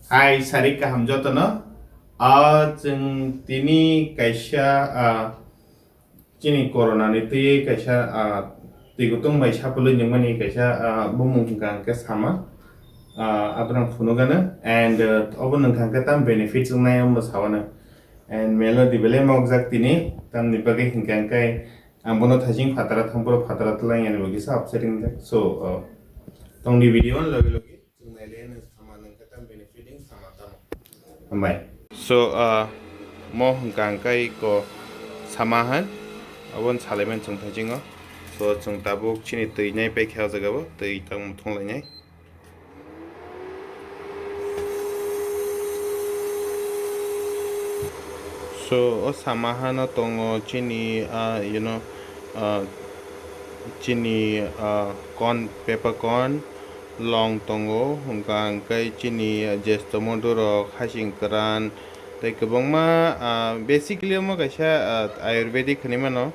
Hai Sarik kaham jotono जों tini kaisa chini corona ni tui kaisa tigutung bai sapului nyamani kaisa bumung hingkang ke sama abrang funugana and obo nungkang ke tam benefit jungnai am sawana and melo dibele mokjak tini tam ni bagi hingkang kai ambono thajing phatara thangporo phatara tulai yani bagi sa upsetting so tong di video logi logi jungnai le sama nungka tam benefiting sama tam Bye. So, mo hengkang kai ko samahan abon salemen chung thajingo. So, chung tabuk chini tui nai pe khya jaga bo tui tang thong lai nai. So, o samahan tongo chini chini corn paper corn long tongo hengkang kai chini jestomondo ro khasing kran tei kwbangma basically mo kaisa ayurvedic hanimano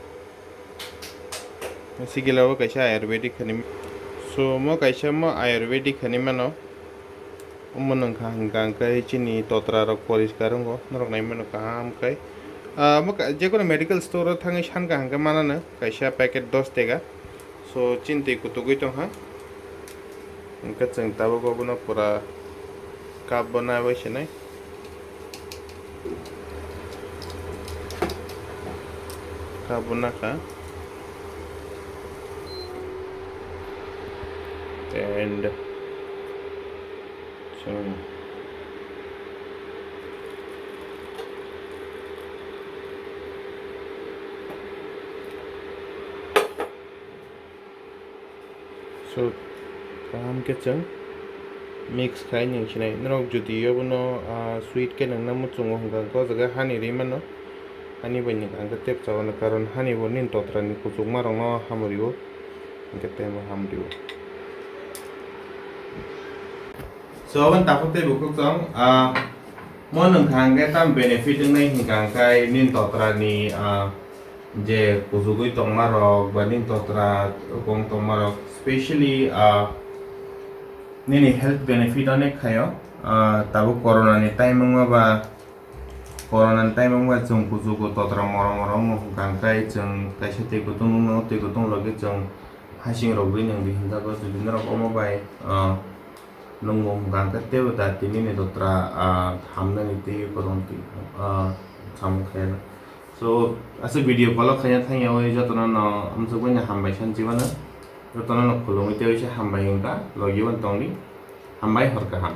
sigilao kaisa ayurvedic hanim so mo kaisa mo ayurvedic hanimano mo nangkha hangkang kai chini totra rok poriskar ngo norok nai mano kam kai mo jekono medical store thangi sanka hangka manana kaisa packet 10 tega so chintei kutugui tongha hingke chung tabuk obono pura cup banai sinai cup banaka and so kaham ke chung mix khai ning sinai norok jodi obono sweet ke nang namu chungo hingkang ko jaga hani rimano hani bai ning angka tep chawana karon hani bo nin totra ni kuchuk marong no hamurio hingke temo hamurio so aban tapuk te bukuk chong mo nungkang ke tam benefit nai hingkang kai nin totra ni je kuzugui tongmarok ba nin totra kong tongmarok especially nini health benefit onek khayo tabu corona ni time ma ba corona ni time ma chung kuzugu totra morong morong hingkang kai chung kaisa te kutung logi chung hasing rogui nang bi hinga ko judi norok omo bai nungmo hingkang ka teu da tini ni totra hamna ni te korong ti samu khayo so ase video call khanya thanya oi jotono no amso banya hambai san jibana jotono no khulumite oi se hambai hingka logi wan tongni hambai horka ham